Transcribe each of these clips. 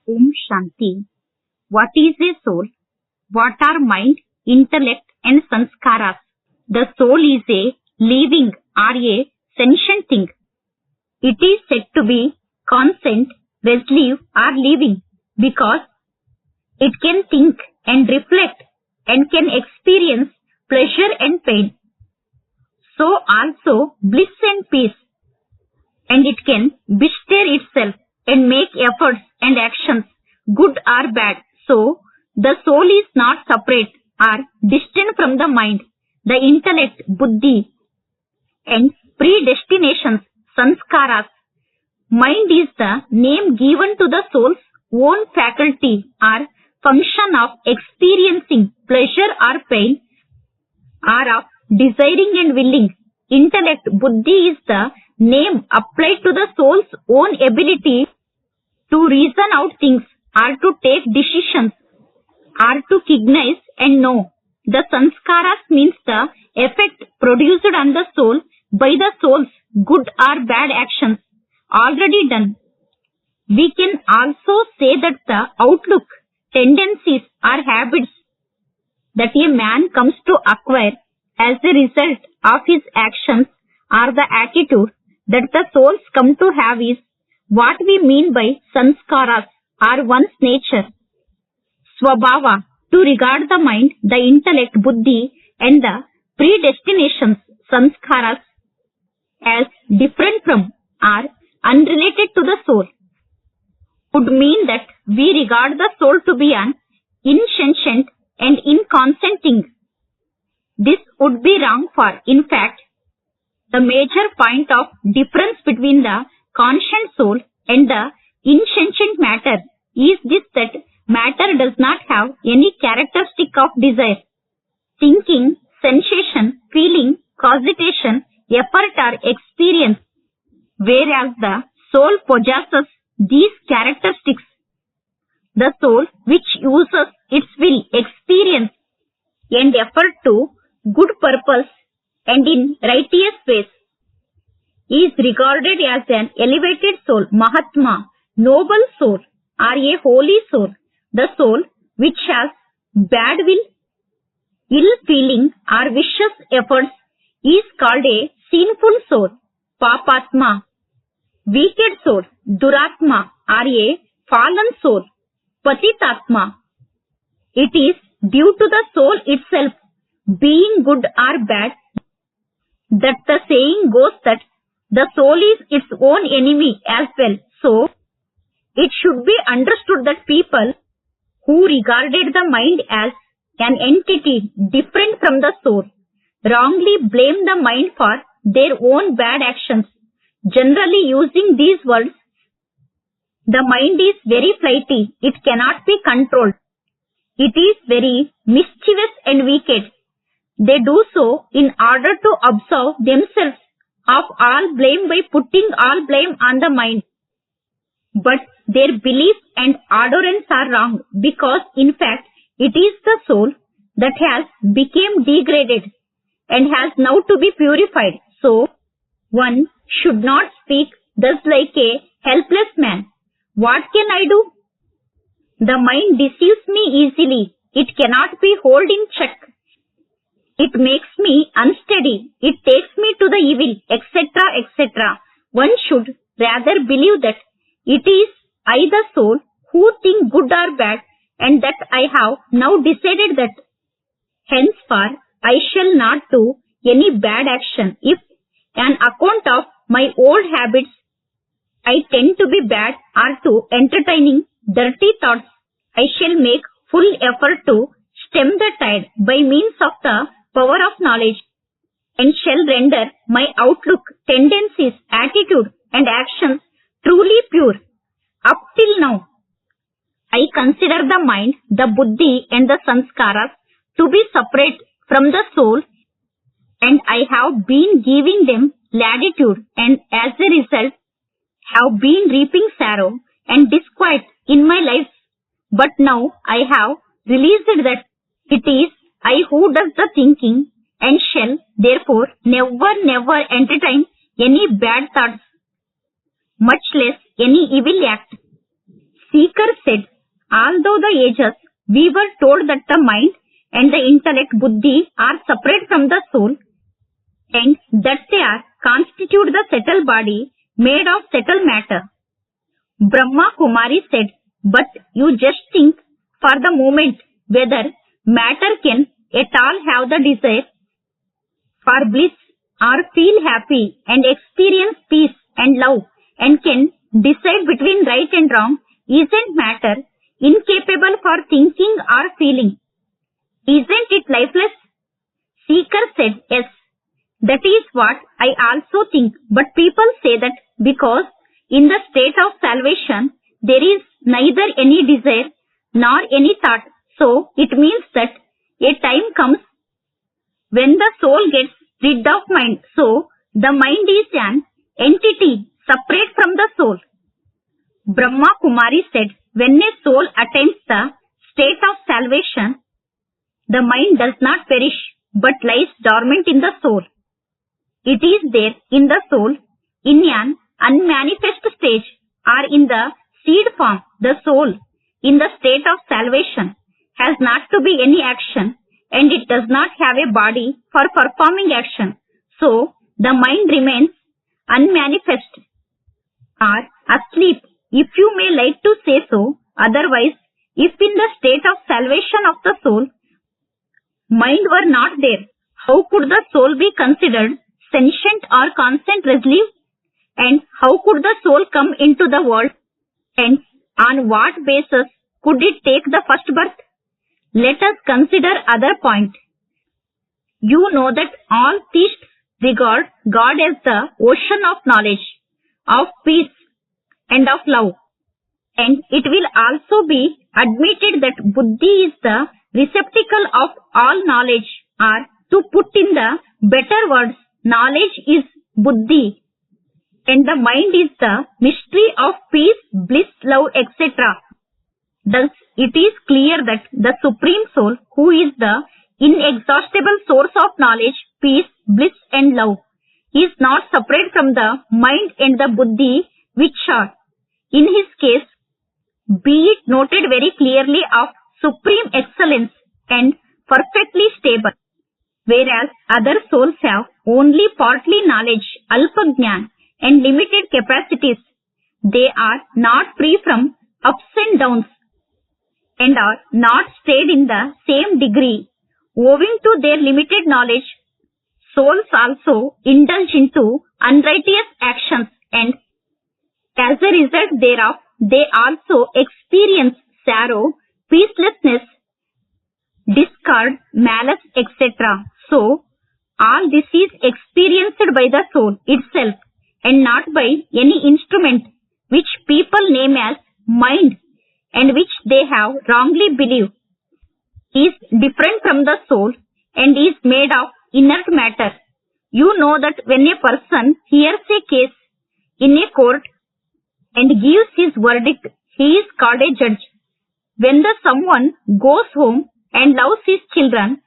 Om Shanti. What is a soul? What are mind, intellect and sanskaras? The soul is a living or a sentient thing. It is said to be conscient, restive or living because it can think and reflect and can experience pleasure and pain. So also bliss and peace. And it can bestir itself and make efforts and actions, good or bad. So the soul is not separate or distant from the mind, the intellect, buddhi, and predestinations, sanskaras. Mind is the name given to the soul's own faculty or function of experiencing pleasure or pain, or of desiring and willing. Intellect, buddhi, is the name applied to the soul's own ability to reason out things or to take decisions or to cognize and know. The sanskaras means the effect produced on the soul by the soul's good or bad actions already done. We can also say that the outlook, tendencies or habits that a man comes to acquire as a result of his actions or the attitude that the souls come to have is what we mean by sanskaras or one's nature. Swabhava, to regard the mind, the intellect, buddhi and the predestinations, sanskaras, as different from or unrelated to the soul, would mean that we regard the soul to be an insentient and inconscient thing. This would be wrong, for in fact, the major point of difference between the conscient soul and the insentient matter is this, that matter does not have any characteristic of desire, thinking, sensation, feeling, cogitation, effort or experience, whereas the soul possesses these characteristics. The soul, which uses its will, experience and effort to good purpose and in righteous ways, is regarded as an elevated soul, Mahatma, noble soul or a holy soul. The soul which has bad will, ill feeling or vicious efforts is called a sinful soul, Papatma. Wicked soul, Duratma, or a fallen soul, Patitatma. It is due to the soul itself being good or bad that the saying goes that the soul is its own enemy as well. So, it should be understood that people who regarded the mind as an entity different from the soul wrongly blame the mind for their own bad actions. Generally using these words, the mind is very flighty, it cannot be controlled. It is very mischievous and wicked. They do so in order to absolve themselves of all blame by putting all blame on the mind. But their belief and adherence are wrong, because in fact it is the soul that has become degraded and has now to be purified. So, one should not speak thus like a helpless man. What can I do? The mind deceives me easily. It cannot be held in check. It makes me unsteady. It takes me to the evil, etc., etc. One should rather believe that it is I, the soul, who think good or bad, and that I have now decided that henceforth I shall not do any bad action. If on account of my old habits I tend to be bad or to entertaining dirty thoughts, I shall make full effort to stem the tide by means of the power of knowledge, and shall render my outlook, tendencies, attitude and actions truly pure. Up till now, I consider the mind, the buddhi and the sanskaras to be separate from the soul, and I have been giving them latitude, and as a result have been reaping sorrow and disquiet in my life. But now I have realized that it is I who does the thinking, and shall therefore never entertain any bad thoughts, much less any evil act. Seeker said, Although the ages, we were told that the mind and the intellect buddhi are separate from the soul and that they are constitute the settled body made of settled matter. Brahma Kumari said, but you just think for the moment whether matter can at all have the desire for bliss or feel happy and experience peace and love and can decide between right and wrong. Isn't matter incapable for thinking or feeling? Isn't it lifeless? Seeker said, yes, that is what I also think, but people say that because in the state of salvation there is neither any desire nor any thought, so it means that a time comes when the soul gets rid of mind, so the mind is an entity separate from the soul. Brahma Kumari said, when a soul attains the state of salvation, the mind does not perish but lies dormant in the soul. It is there in the soul in an unmanifest stage or in the seed form. The soul in the state of salvation has not to be any action and it does not have a body for performing action. So the mind remains unmanifest or asleep, if you may like to say so. Otherwise, if in the state of salvation of the soul, mind were not there, how could the soul be considered sentient or constant resolute? And how could the soul come into the world? And on what basis could it take the first birth? Let us consider other point. You know that all theists regard God as the ocean of knowledge, of peace and of love. And it will also be admitted that buddhi is the receptacle of all knowledge, or to put in the better words, knowledge is buddhi and the mind is the mystery of peace, bliss, love, etc. Thus, it is clear that the Supreme Soul, who is the inexhaustible source of knowledge, peace, bliss and love, is not separate from the mind and the buddhi, which are, in his case, be it noted very clearly, of supreme excellence and perfectly stable, whereas other souls have only partly knowledge, alpha-jnana, and limited capacities. They are not free from ups and downs and are not stayed in the same degree. Owing to their limited knowledge, souls also indulge into unrighteous actions and as a result thereof, they also experience sorrow, peacelessness, discord, malice, etc. So, all this is experienced by the soul itself and not by any instrument which people name as mind and which they have wrongly believed is different from the soul and is made of inert matter. You know that when a person hears a case in a court and gives his verdict, he is called a judge. When the someone goes home and loves his children,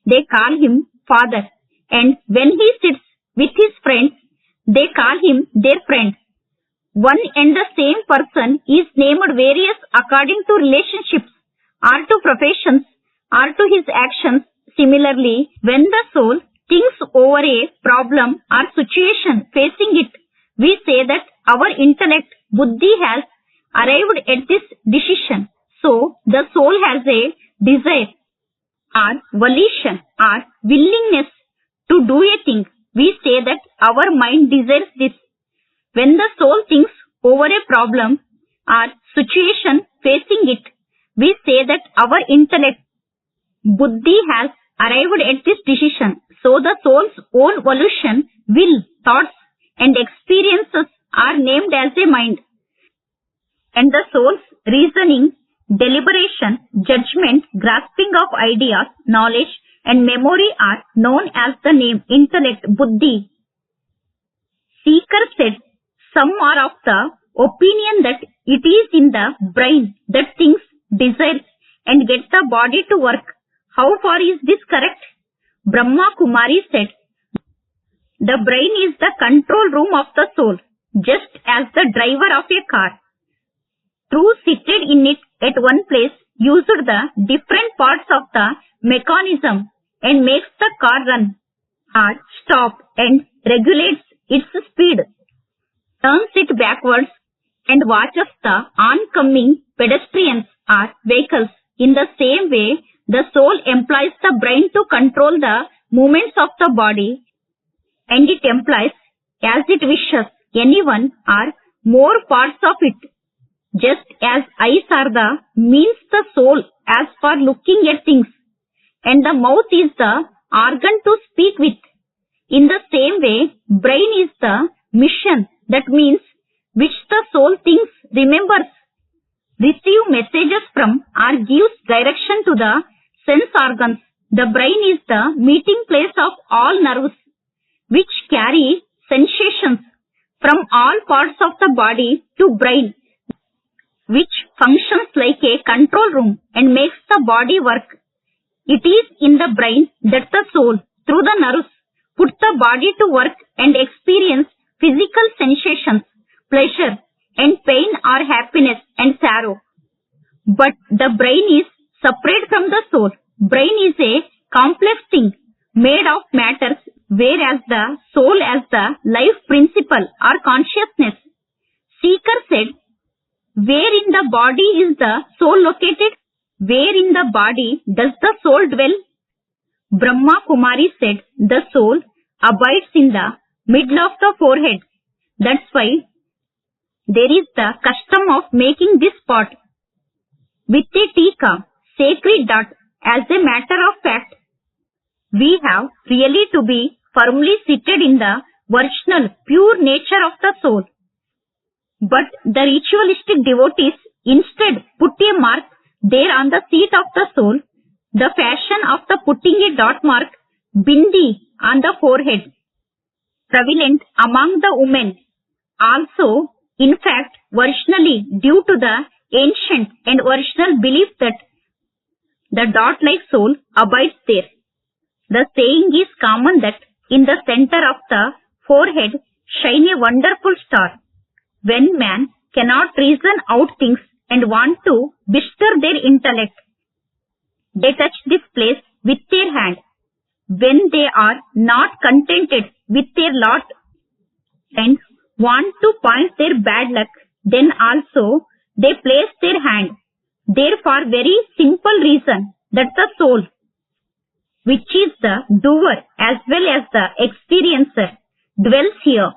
they call him father, and when he sits with his friends, they call him their friend. One and the same person is named various according to relationships or to professions or to his actions. Similarly, when the soul thinks over a problem or situation facing it, we say that our intellect, buddhi, has arrived at this decision. So, the soul has a desire or volition or willingness to do a thing. We say that our mind desires this. When the soul thinks over a problem or situation facing it, we say that our intellect, buddhi, has arrived at this decision. So the soul's own volition, will, thoughts and experiences are named as a mind. And the soul's reasoning, deliberation, judgment, grasping of ideas, knowledge and memory are known as the name intellect, buddhi. Seeker said, some are of the opinion that it is in the brain that thinks, desires and gets the body to work. How far is this correct? Brahma Kumari said, the brain is the control room of the soul, just as the driver of a car. True seated in it at one place used the different parts of the mechanism and makes the car run or stop and regulates its speed, turns it backwards and watches the oncoming pedestrians or vehicles. In the same way, the soul employs the brain to control the movements of the body, and it employs as it wishes any one or more parts of it. Just as eyes are the means the soul as for looking at things, and the mouth is the organ to speak with. In the same way, brain is the mission, that means which the soul thinks, remembers, receive messages from or gives direction to the sense organs. The brain is the meeting place of all nerves which carry sensations from all parts of the body to brain, which functions like a control room and makes the body work. It is in the brain that the soul, through the nerves, puts the body to work and experience physical sensations, pleasure and pain or happiness and sorrow. But the brain is separate from the soul. Brain is a complex thing made of matters, whereas the soul as the life principle or consciousness. Seeker said, where in the body is the soul located? Where in the body does the soul dwell? Brahma Kumari said, the soul abides in the middle of the forehead. That's why there is the custom of making this pot with a tika, sacred dot. As a matter of fact, we have really to be firmly seated in the virginal, pure nature of the soul. But the ritualistic devotees instead put a mark there on the seat of the soul, the fashion of the putting a dot mark, bindi, on the forehead, prevalent among the women. Also, in fact, virginally due to the ancient and original belief that the dot-like soul abides there. The saying is common that in the center of the forehead shine a wonderful star. When man cannot reason out things and want to bestir their intellect, they touch this place with their hand. When they are not contented with their lot and want to point their bad luck, then also they place their hand there for very simple reason that the soul, which is the doer as well as the experiencer, dwells here.